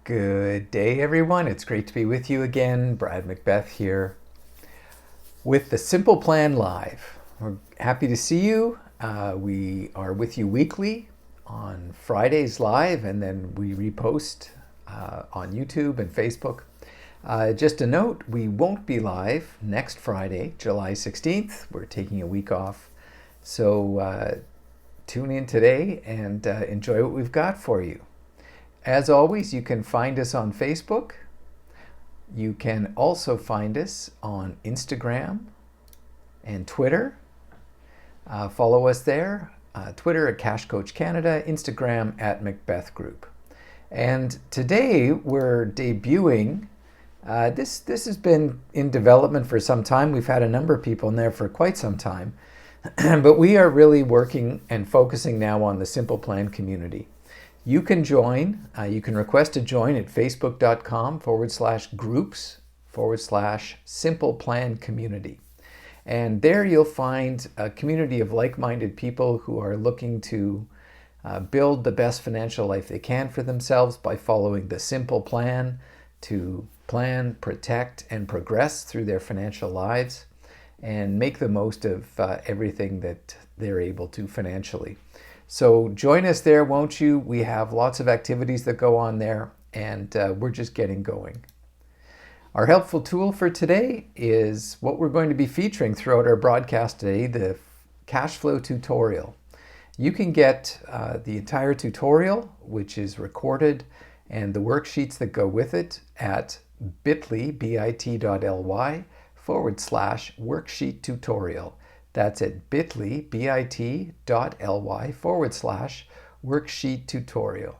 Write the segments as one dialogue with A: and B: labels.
A: Good day, everyone. It's great to be with you again. Brad Macbeth here with the Simple Plan Live. We're happy to see you. We are with you weekly on Fridays live, and then we repost on YouTube and Facebook. Just a note, we won't be live next Friday, July 16th. We're taking a week off. So tune in today and enjoy what we've got for you. As always, you can find us on Facebook. You can also find us on Instagram and Twitter. Follow us there. Twitter at Cash Coach Canada, Instagram at Macbeth Group. And today we're debuting. This has been in development for some time. We've had a number of people in there for quite some time. But we are really working and focusing now on the Simple Plan community. You can join, you can request to join at facebook.com/groups/Simple Plan Community. And there you'll find a community of like-minded people who are looking to build the best financial life they can for themselves by following the simple plan to plan, protect, and progress through their financial lives and make the most of everything that they're able to financially. So join us there, won't you? We have lots of activities that go on there, and we're just getting going. Our helpful tool for today is what we're going to be featuring throughout our broadcast today, the cash flow tutorial. You can get the entire tutorial, which is recorded, and the worksheets that go with it at bit.ly/worksheet tutorial. That's at bit.ly/worksheet tutorial.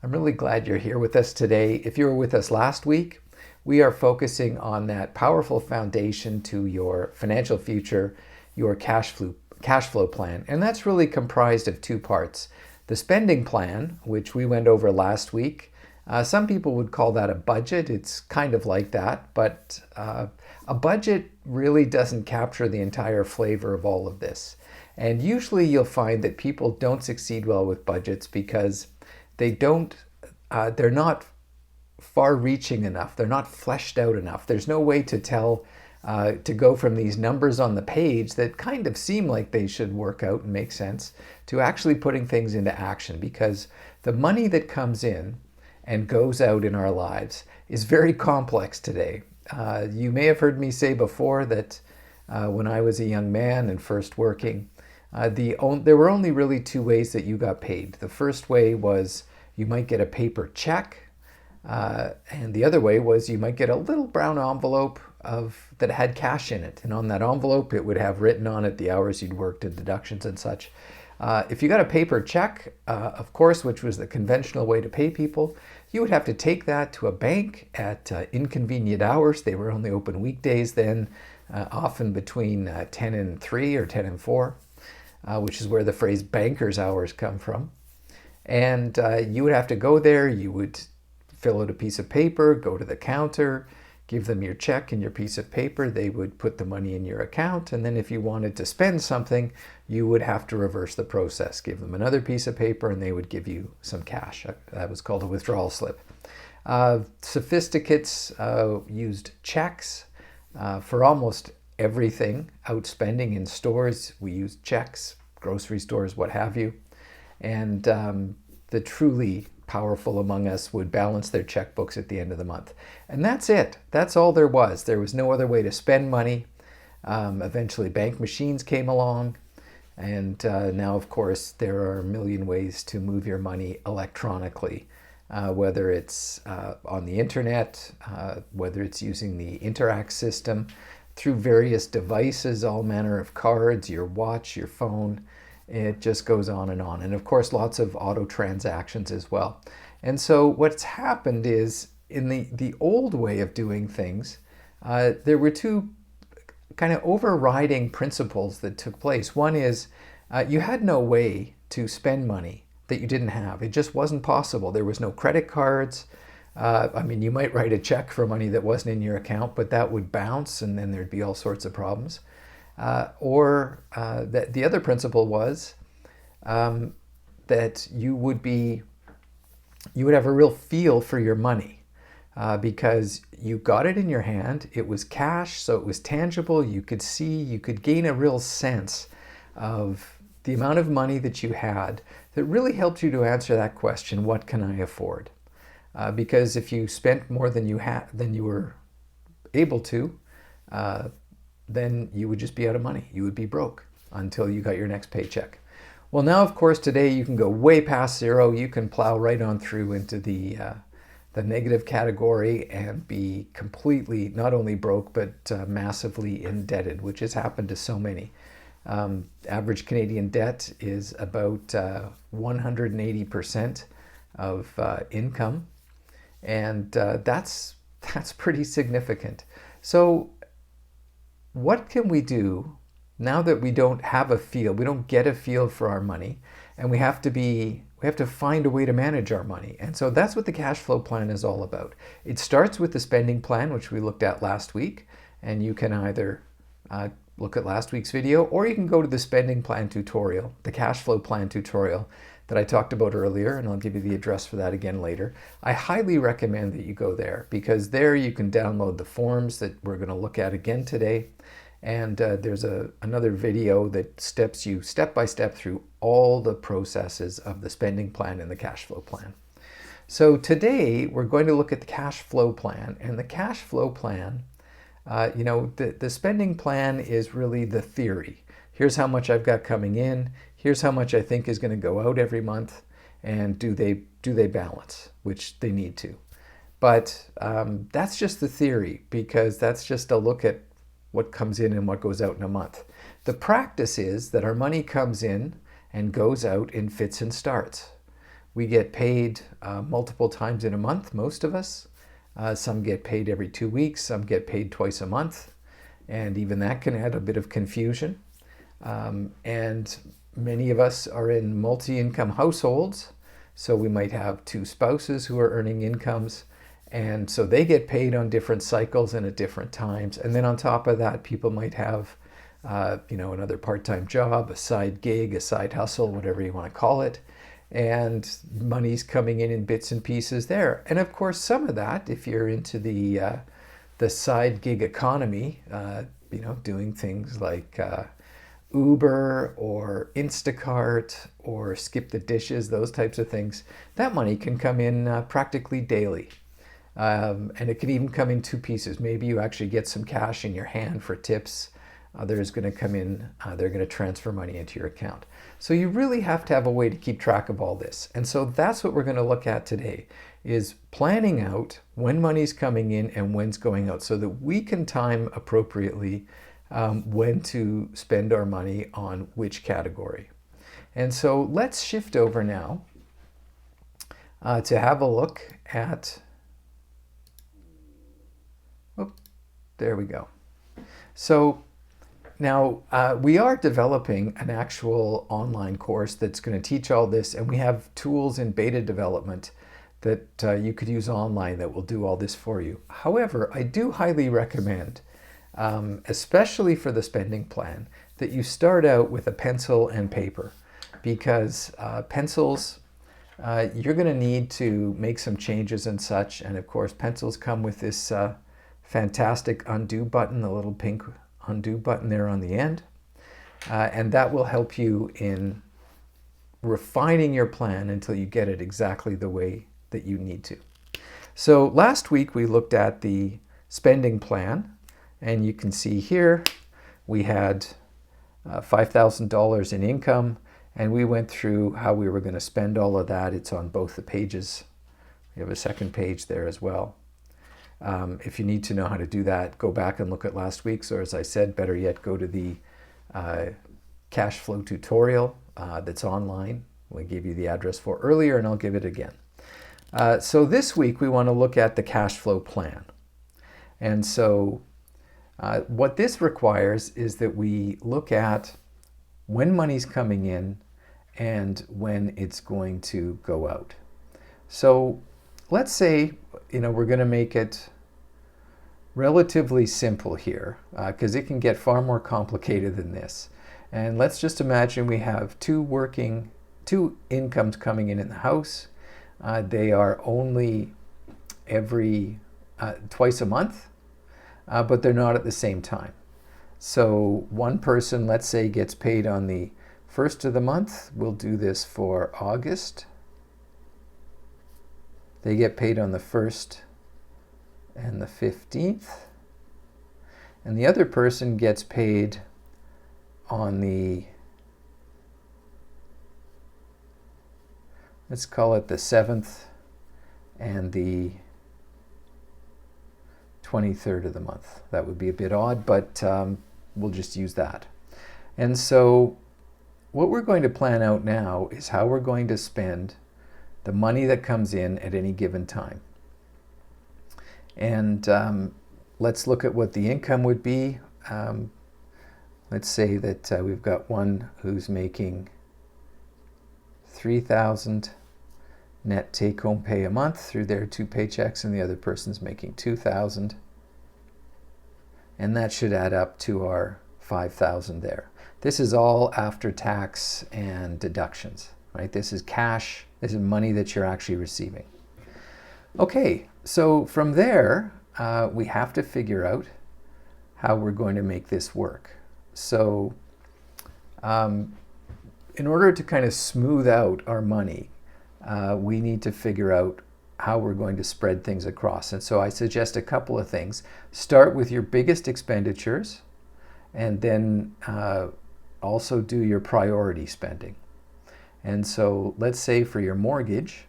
A: I'm really glad you're here with us today. If you were with us last week, we are focusing on that powerful foundation to your financial future, your cash flow plan. And that's really comprised of two parts. The spending plan, which we went over last week. Some people would call that a budget. It's kind of like that, but a budget really doesn't capture the entire flavor of all of this. And usually you'll find that people don't succeed well with budgets because they're not far-reaching enough. They're not fleshed out enough. There's no way to tell, to go from these numbers on the page that kind of seem like they should work out and make sense to actually putting things into action, because the money that comes in and goes out in our lives is very complex today. You may have heard me say before that when I was a young man and first working, there were only really two ways that you got paid. The first way was you might get a paper check, and the other way was you might get a little brown envelope that had cash in it. And on that envelope, it would have written on it the hours you'd worked and deductions and such. If you got a paper check, of course, which was the conventional way to pay people, you would have to take that to a bank at inconvenient hours. They were only open weekdays then, often between 10 and 3 or 10 and 4, which is where the phrase banker's hours come from. And you would have to go there, you would fill out a piece of paper, go to the counter, give them your check and your piece of paper. They would put the money in your account. And then if you wanted to spend something, you would have to reverse the process. Give them another piece of paper and they would give you some cash. That was called a withdrawal slip. Sophisticates used checks for almost everything. Outspending in stores, we used checks, grocery stores, what have you. And the truly powerful among us would balance their checkbooks at the end of the month. And that's it. That's all there was. There was no other way to spend money. Eventually bank machines came along. And now, of course, there are a million ways to move your money electronically, whether it's on the internet, whether it's using the Interac system, through various devices, all manner of cards, your watch, your phone. It just goes on. And of course, lots of auto transactions as well. And so what's happened is in the old way of doing things, there were two kind of overriding principles that took place. One is you had no way to spend money that you didn't have. It just wasn't possible. There was no credit cards. You might write a check for money that wasn't in your account, but that would bounce and then there'd be all sorts of problems. That the other principle was that you you would have a real feel for your money because you got it in your hand. It was cash, so it was tangible. You could see, you could gain a real sense of the amount of money that you had that really helped you to answer that question, what can I afford? Because if you spent more than you were able to, then you would just be out of money. You would be broke until you got your next paycheck. Well, now, of course, today you can go way past zero. You can plow right on through into the negative category and be completely not only broke, but massively indebted, which has happened to so many. Average Canadian debt is about 180% of income, and that's pretty significant. So what can we do now that we don't have a feel, we don't get a feel for our money, and we have to find a way to manage our money? And so that's what the cash flow plan is all about. It starts with the spending plan, which we looked at last week, and you can either look at last week's video, or you can go to the spending plan tutorial, the cash flow plan tutorial that I talked about earlier, and I'll give you the address for that again later. I highly recommend that you go there, because there you can download the forms that we're going to look at again today. And there's another video that steps you step by step through all the processes of the spending plan and the cash flow plan. So today we're going to look at the cash flow plan. And the cash flow plan, the spending plan is really the theory. Here's how much I've got coming in. Here's how much I think is going to go out every month. And do they balance, which they need to. But that's just the theory, because that's just a look at what comes in and what goes out in a month. The practice is that our money comes in and goes out in fits and starts. We get paid multiple times in a month, most of us. Some get paid every 2 weeks, some get paid twice a month, and even that can add a bit of confusion. And many of us are in multi-income households, so we might have two spouses who are earning incomes, and so they get paid on different cycles and at different times. And then on top of that, people might have another part-time job, a side gig, a side hustle, whatever you want to call it, and money's coming in bits and pieces there. And of course, some of that, if you're into the side gig economy, doing things like Uber or Instacart or Skip the Dishes, those types of things, that money can come in practically daily. And it can even come in two pieces. Maybe you actually get some cash in your hand for tips. Others going to come in, they're going to transfer money into your account. So you really have to have a way to keep track of all this. And so that's what we're going to look at today, is planning out when money's coming in and when's going out, so that we can time appropriately when to spend our money on which category. And so let's shift over now to have a look at, there we go. So now we are developing an actual online course that's going to teach all this, and we have tools in beta development that you could use online that will do all this for you. However, I do highly recommend, especially for the spending plan, that you start out with a pencil and paper, because pencils, you're going to need to make some changes and such. And of course, pencils come with this fantastic undo button, the little pink undo button there on the end. And that will help you in refining your plan until you get it exactly the way that you need to. So last week we looked at the spending plan, and you can see here we had $5,000 in income, and we went through how we were going to spend all of that. It's on both the pages. We have a second page there as well. If you need to know how to do that, go back and look at last week's, or as I said, better yet, go to the cash flow tutorial that's online. We gave you the address for earlier, and I'll give it again. So this week we want to look at the cash flow plan. And so what this requires is that we look at when money's coming in and when it's going to go out. So let's say, we're going to make it relatively simple here, because it can get far more complicated than this. And let's just imagine we have two incomes coming in the house. they are only every twice a month, but they're not at the same time. So one person, let's say, gets paid on the 1st of the month. We'll do this for August. They get paid on the 1st and the 15th. And the other person gets paid on the, let's call it the 7th and the 23rd of the month. That would be a bit odd, but we'll just use that. And so what we're going to plan out now is how we're going to spend the money that comes in at any given time. And let's look at what the income would be. Let's say that we've got one who's making $3,000 net take-home pay a month through their 2 paychecks, and the other person's making $2,000. And that should add up to our $5,000 there. This is all after tax and deductions, right? This is cash. This is money that you're actually receiving. Okay, so from there, we have to figure out how we're going to make this work. So in order to kind of smooth out our money, we need to figure out how we're going to spread things across. And so I suggest a couple of things. Start with your biggest expenditures, and then also do your priority spending. And so let's say for your mortgage,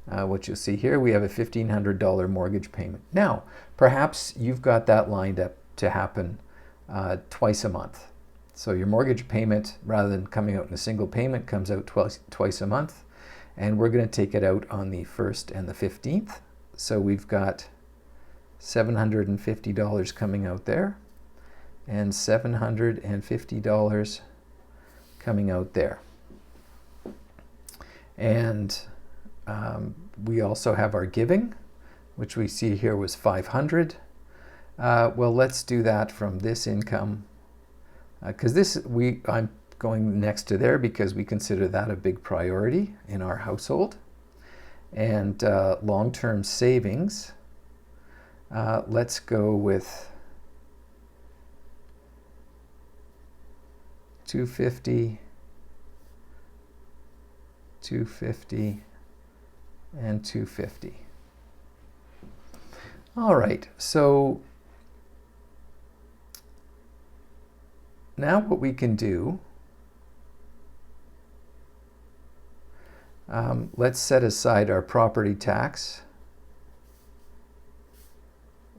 A: what you'll see here, we have a $1,500 mortgage payment. Now, perhaps you've got that lined up to happen twice a month. So your mortgage payment, rather than coming out in a single payment, comes out twice a month. And we're going to take it out on the 1st and the 15th. So we've got $750 coming out there, and $750 coming out there. And we also have our giving, which we see here was $500. Well, let's do that from this income, because I'm going next to there because we consider that a big priority in our household. And long-term savings, let's go with $250, $250, and $250. All right, so now what we can do, let's set aside our property tax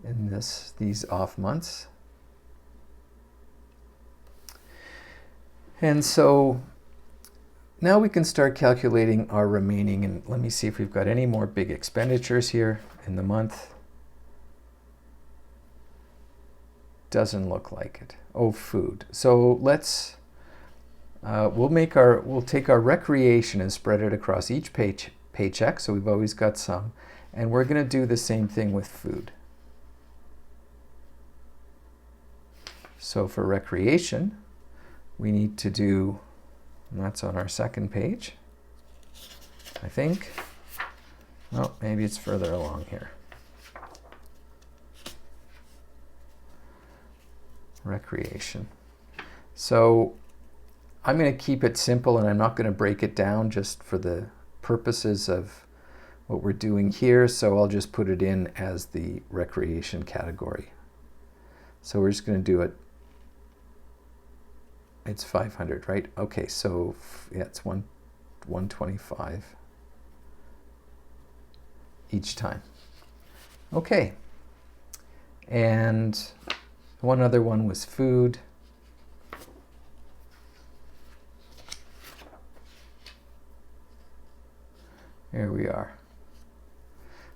A: in these off months. And so now we can start calculating our remaining, and let me see if we've got any more big expenditures here in the month. Doesn't look like it. Oh, food. So let's, we'll take our recreation and spread it across each paycheck, so we've always got some. And we're going to do the same thing with food. So for recreation, we need to do, and that's on our second page, I think. Oh, maybe it's further along here. Recreation. So I'm going to keep it simple, and I'm not going to break it down just for the purposes of what we're doing here. So I'll just put it in as the recreation category. So we're just going to do it. It's 500, right? Okay, so yeah, it's 125 each time. Okay, and one other one was food. Here we are.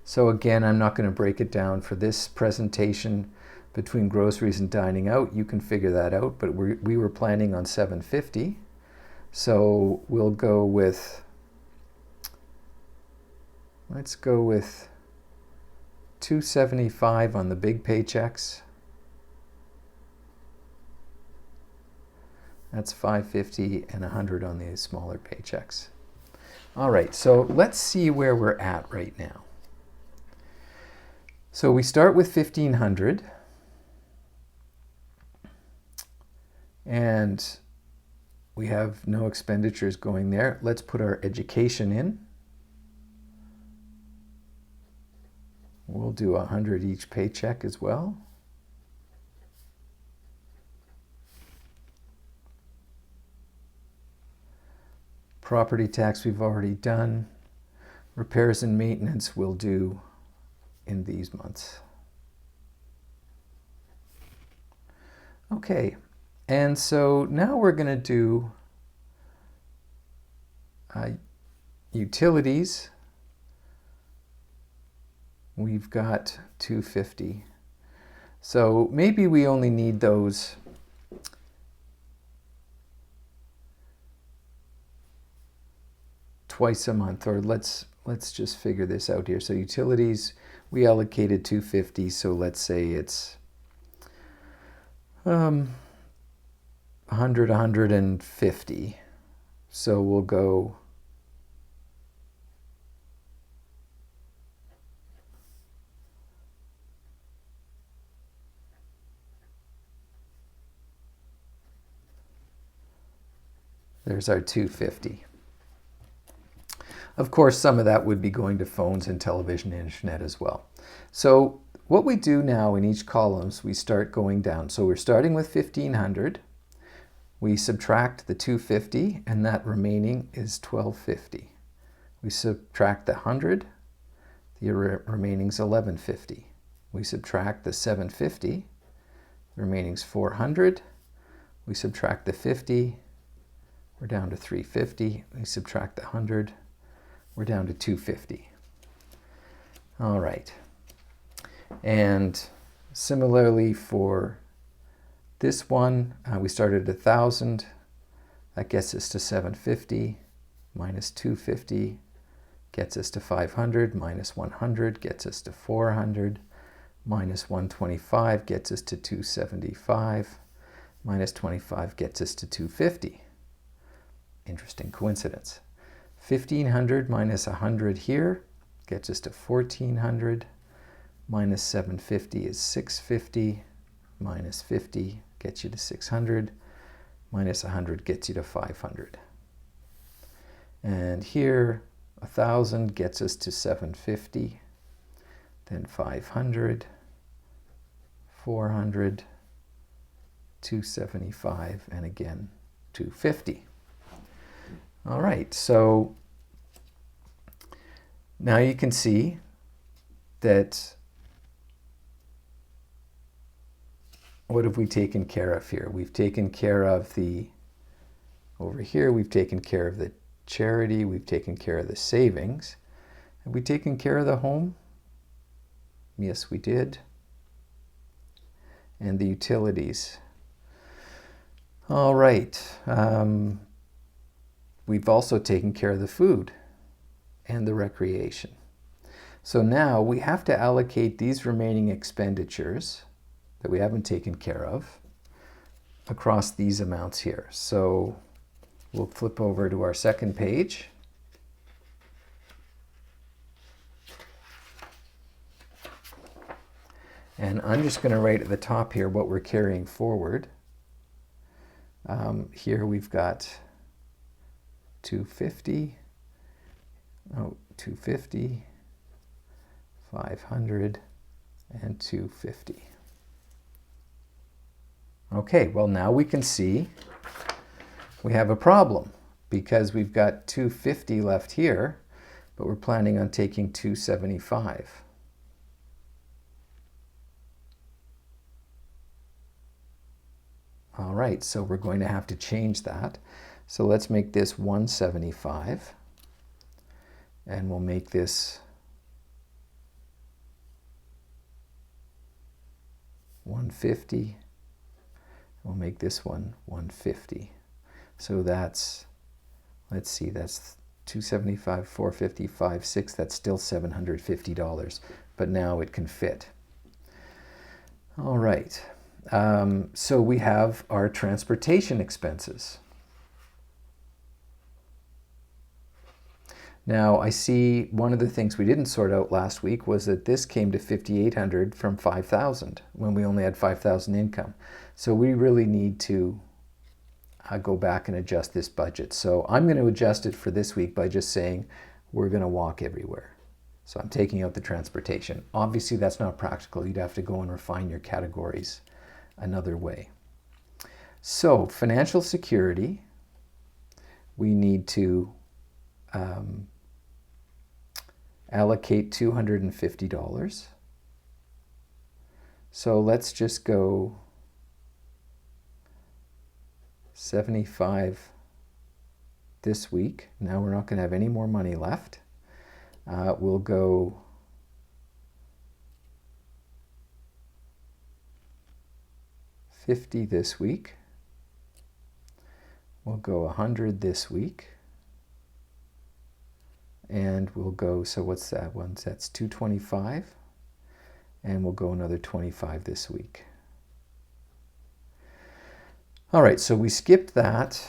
A: So again, I'm not going to break it down for this presentation between groceries and dining out. You can figure that out, but we were planning on $750. So we'll go with, let's go with $275 on the big paychecks. That's $550 and $100 on the smaller paychecks. All right, so let's see where we're at right now. So we start with 1,500, and we have no expenditures going there. Let's put our education in. We'll do 100 each paycheck as well. Property tax we've already done. Repairs and maintenance we'll do in these months. Okay, and so now we're going to do utilities. We've got 250. So maybe we only need those twice a month, or let's just figure this out here. So utilities, we allocated 250, so let's say it's 100, 150. So we'll go there's our 250. Of course, some of that would be going to phones and television and internet as well. So what we do now in each columns, we start going down. So we're starting with 1,500. We subtract the 250, and that remaining is 1,250. We subtract the 100, the remaining is 1,150. We subtract the 750, the remaining is 400. We subtract the 50, we're down to 350. We subtract the 100, we're down to 250. All right. And similarly for this one, we started at 1,000. That gets us to 750. Minus 250 gets us to 500. Minus 100 gets us to 400. Minus 125 gets us to 275. Minus 25 gets us to 250. Interesting coincidence. 1,500 minus 100 here gets us to 1,400. Minus 750 is 650. Minus 50 gets you to 600. Minus 100 gets you to 500. And here, 1,000 gets us to 750. Then 500, 400, 275, and again 250. All right, so now you can see that what have we taken care of here? We've taken care of the, over here, we've taken care of the charity, we've taken care of the savings. Have we taken care of the home? Yes, we did. And the utilities. All right. We've also taken care of the food and the recreation. So now we have to allocate these remaining expenditures that we haven't taken care of across these amounts here. So we'll flip over to our second page. And I'm just going to write at the top here what we're carrying forward. Here we've got 250, 250, 500, and 250. Okay, well now we can see we have a problem because we've got 250 left here, but we're planning on taking 275. All right, so we're going to have to change that. So let's make this 175, and we'll make this 150. We'll make this one 150. So that's, let's see, that's 275, 450, 5, 6. That's still $750, but now it can fit. All right. So we have our transportation expenses. Now I see one of the things we didn't sort out last week was that this came to 5,800 from 5,000 when we only had 5,000 income. So we really need to go back and adjust this budget. So I'm going to adjust it for this week by just saying we're going to walk everywhere. So I'm taking out the transportation. Obviously that's not practical. You'd have to go and refine your categories another way. So financial security, we need to allocate $250. So let's just go 75 this week. Now we're not going to have any more money left. We'll go $50 this week. We'll go 100 this week. And we'll go, so what's that one? That's 225. And we'll go another 25 this week. All right, so we skipped that.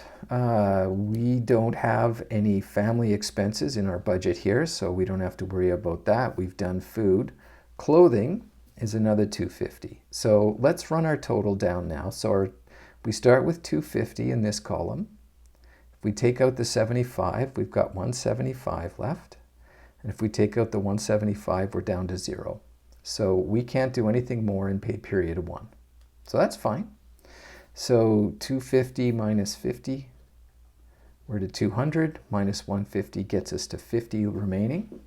A: We don't have any family expenses in our budget here, so we don't have to worry about that. We've done food. Clothing is another 250. So let's run our total down now. So we start with 250 in this column. If we take out the 75, we've got 175 left. And if we take out the 175, we're down to 0. So we can't do anything more in pay period 1. So that's fine. So 250 minus 50, we're to 200, minus 150 gets us to 50 remaining.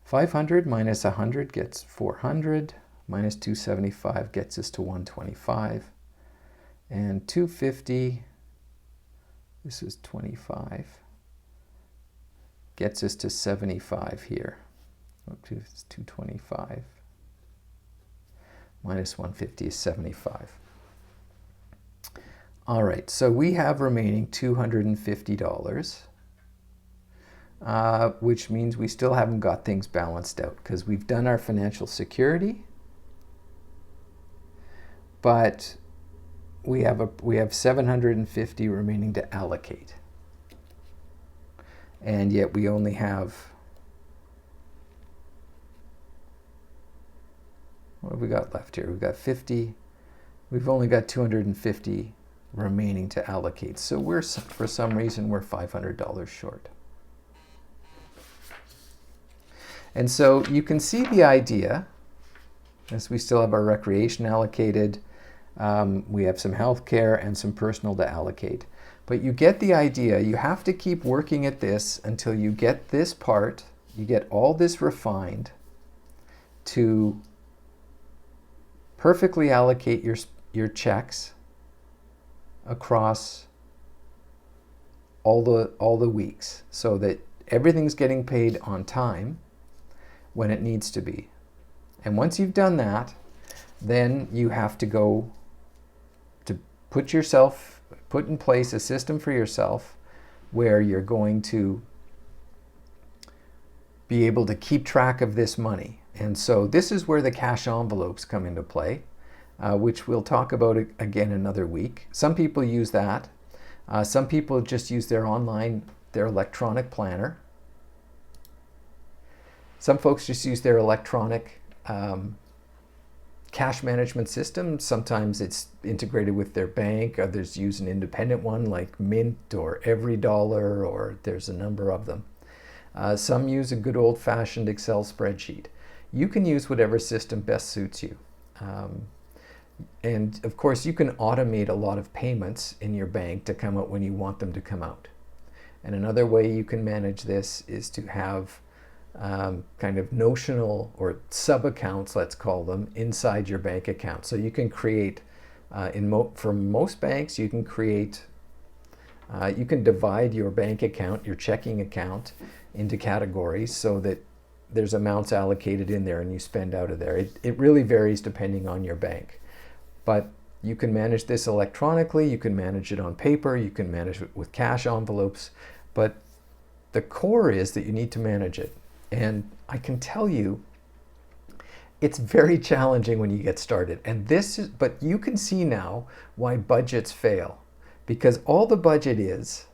A: 500 minus 100 gets 400, minus 275 gets us to 125. And 250, this is 25, gets us to 75 here. It's 225. Minus 150 is 75. All right, so we have remaining $250, which means we still haven't got things balanced out because we've done our financial security, but we have 750 remaining to allocate. And yet we only have, what have we got left here? We've got 50. We've only got 250 remaining to allocate. So we're, for some reason, we're $500 short. And so you can see the idea, as we still have our recreation allocated, we have some healthcare and some personal to allocate. But you get the idea. You have to keep working at this until you get this part, you get all this refined to perfectly allocate your checks across all the weeks so that everything's getting paid on time when it needs to be. And once you've done that, then you have to go to put in place a system for yourself where you're going to be able to keep track of this money. And so this is where the cash envelopes come into play, which we'll talk about again another week. Some people use that. Some people just use their electronic planner. Some folks just use their electronic cash management system. Sometimes it's integrated with their bank. Others use an independent one like Mint or EveryDollar, or there's a number of them. Some use a good old-fashioned Excel spreadsheet. You can use whatever system best suits you. And of course, you can automate a lot of payments in your bank to come out when you want them to come out. And another way you can manage this is to have kind of notional or sub-accounts, let's call them, inside your bank account. So you can create, for most banks, you can create, you can divide your bank account, your checking account, into categories so that there's amounts allocated in there and you spend out of there. It really varies depending on your bank. But you can manage this electronically, you can manage it on paper, you can manage it with cash envelopes, but the core is that you need to manage it. And I can tell you, it's very challenging when you get started. But you can see now why budgets fail. Because all the budget is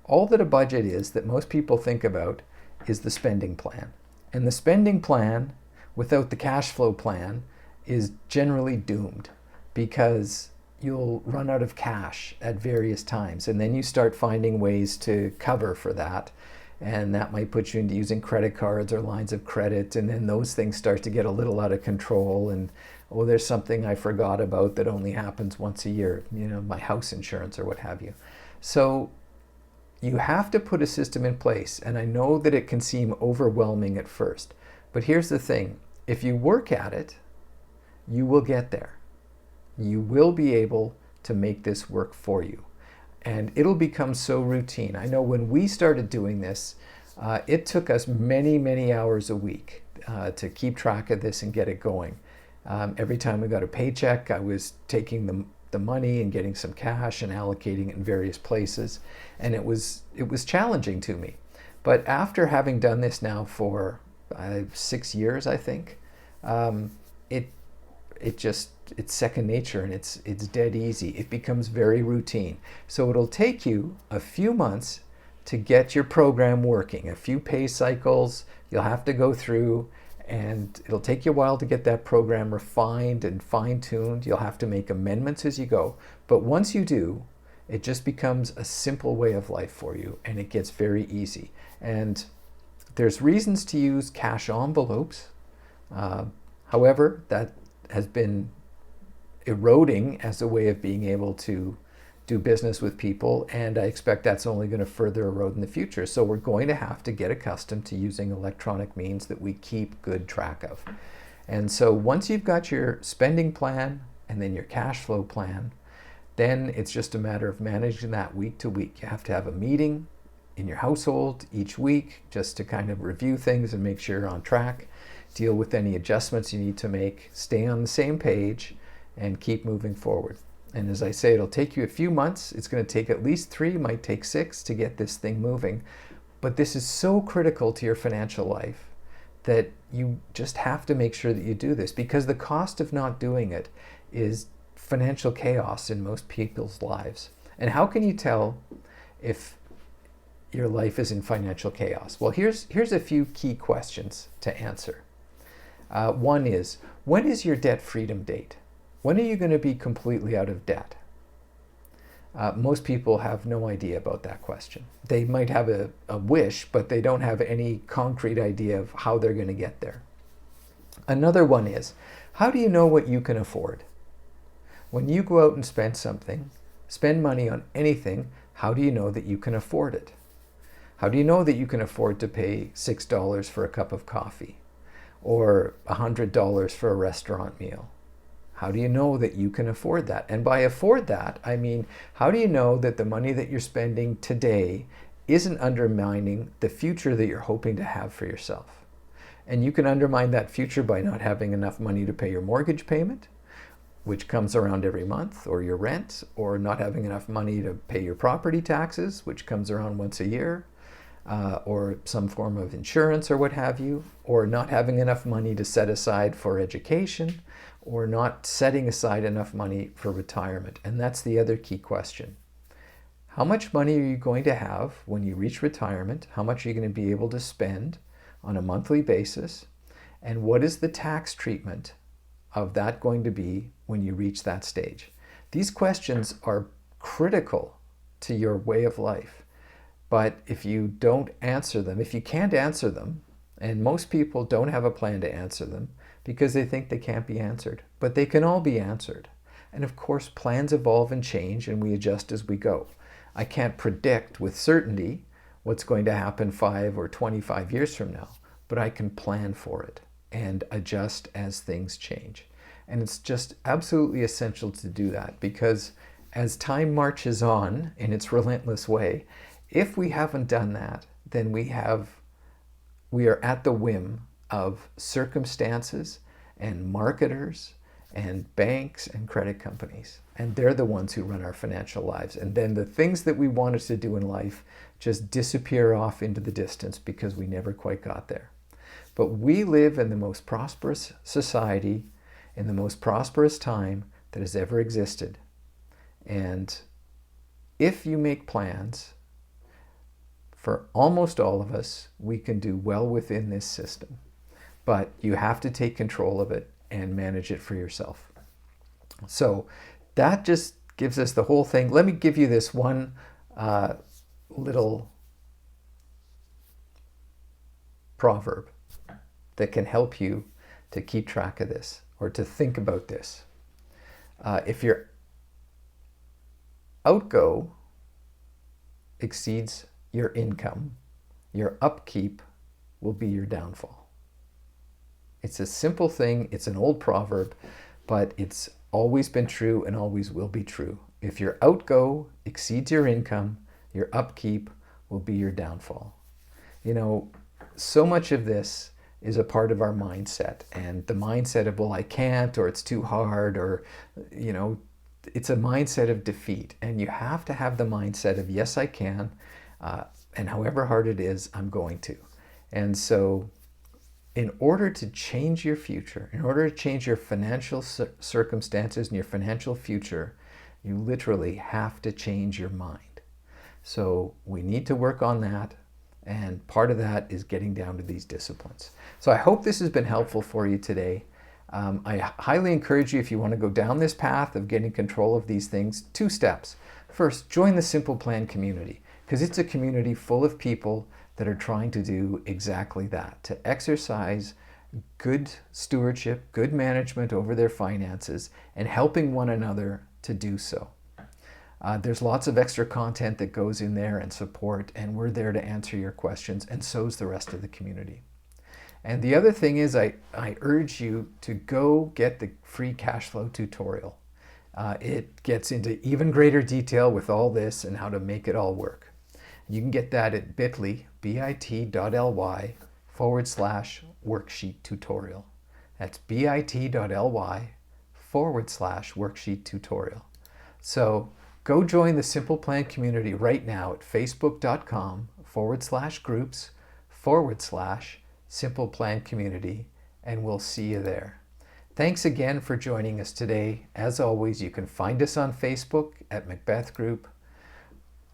A: All that a budget is that most people think about is the spending plan. And the spending plan without the cash flow plan is generally doomed because you'll run out of cash at various times. And then you start finding ways to cover for that. And that might put you into using credit cards or lines of credit. And then those things start to get a little out of control. And, oh, there's something I forgot about that only happens once a year, my house insurance or what have you. So you have to put a system in place. And I know that it can seem overwhelming at first. But here's the thing. If you work at it, you will get there. You will be able to make this work for you. And it'll become so routine. I know when we started doing this, it took us many, many hours a week to keep track of this and get it going. Every time we got a paycheck, I was taking the money and getting some cash and allocating it in various places. And it was challenging to me. But after having done this now for 6 years, I think, it's second nature, and it's dead easy. It becomes very routine. So it'll take you a few months to get your program working, a few pay cycles you'll have to go through, and it'll take you a while to get that program refined and fine-tuned. You'll have to make amendments as you go. But once you do, it just becomes a simple way of life for you, and it gets very easy. And there's reasons to use cash envelopes. However, that has been eroding as a way of being able to do business with people, and I expect that's only going to further erode in the future. So we're going to have to get accustomed to using electronic means that we keep good track of. And so once you've got your spending plan and then your cash flow plan, then it's just a matter of managing that week to week. You have to have a meeting in your household each week just to kind of review things and make sure you're on track, deal with any adjustments you need to make, stay on the same page, and keep moving forward. And as I say, it'll take you a few months. It's going to take at least 3, might take 6 to get this thing moving. But this is so critical to your financial life that you just have to make sure that you do this, because the cost of not doing it is financial chaos in most people's lives. And how can you tell if your life is in financial chaos? Well, here's a few key questions to answer. One is, when is your debt freedom date? When are you going to be completely out of debt? Most people have no idea about that question. They might have a wish, but they don't have any concrete idea of how they're going to get there. Another one is, how do you know what you can afford? When you go out and spend money on anything, how do you know that you can afford it? How do you know that you can afford to pay $6 for a cup of coffee or $100 for a restaurant meal? How do you know that you can afford that? And by afford that, I mean, how do you know that the money that you're spending today isn't undermining the future that you're hoping to have for yourself? And you can undermine that future by not having enough money to pay your mortgage payment, which comes around every month, or your rent, or not having enough money to pay your property taxes, which comes around once a year, or some form of insurance or what have you, or not having enough money to set aside for education, or not setting aside enough money for retirement. And that's the other key question. How much money are you going to have when you reach retirement? How much are you going to be able to spend on a monthly basis? And what is the tax treatment of that going to be when you reach that stage? These questions are critical to your way of life. But if you don't answer them, if you can't answer them, and most people don't have a plan to answer them because they think they can't be answered, but they can all be answered. And of course, plans evolve and change, and we adjust as we go. I can't predict with certainty what's going to happen 5 or 25 years from now, but I can plan for it and adjust as things change. And it's just absolutely essential to do that, because as time marches on in its relentless way, if we haven't done that, then we are at the whim of circumstances and marketers and banks and credit companies. And they're the ones who run our financial lives. And then the things that we wanted to do in life just disappear off into the distance because we never quite got there. But we live in the most prosperous society, in the most prosperous time that has ever existed. And if you make plans, For almost all of us, we can do well within this system, but you have to take control of it and manage it for yourself. So that just gives us the whole thing. Let me give you this one little proverb that can help you to keep track of this or to think about this. If your outgo exceeds your income, your upkeep will be your downfall. It's a simple thing. It's an old proverb, but it's always been true and always will be true. If your outgo exceeds your income, your upkeep will be your downfall. You know, so much of this is a part of our mindset, and the mindset of, well, I can't, or it's too hard, or, you know, it's a mindset of defeat. And you have to have the mindset of, yes, I can, and however hard it is, I'm going to. And so in order to change your future, in order to change your financial circumstances and your financial future, you literally have to change your mind. So we need to work on that. And part of that is getting down to these disciplines. So I hope this has been helpful for you today. I highly encourage you, if you want to go down this path of getting control of these things, 2 steps. First, join the Simple Plan community, because it's a community full of people that are trying to do exactly that, to exercise good stewardship, good management over their finances, and helping one another to do so. There's lots of extra content that goes in there and support, and we're there to answer your questions, and so's the rest of the community. And the other thing is, I urge you to go get the free cash flow tutorial. It gets into even greater detail with all this and how to make it all work. You can get that at bit.ly/worksheet tutorial. That's bit.ly/worksheet tutorial. So go join the Simple Plan community right now at facebook.com/groups/Simple Plan community, and we'll see you there. Thanks again for joining us today. As always, you can find us on Facebook at Macbeth Group.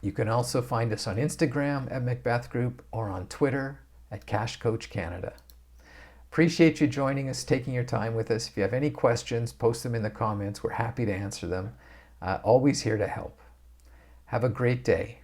A: You can also find us on Instagram at Macbeth Group or on Twitter at Cash Coach Canada. Appreciate you joining us, taking your time with us. If you have any questions, post them in the comments. We're happy to answer them. Always here to help. Have a great day.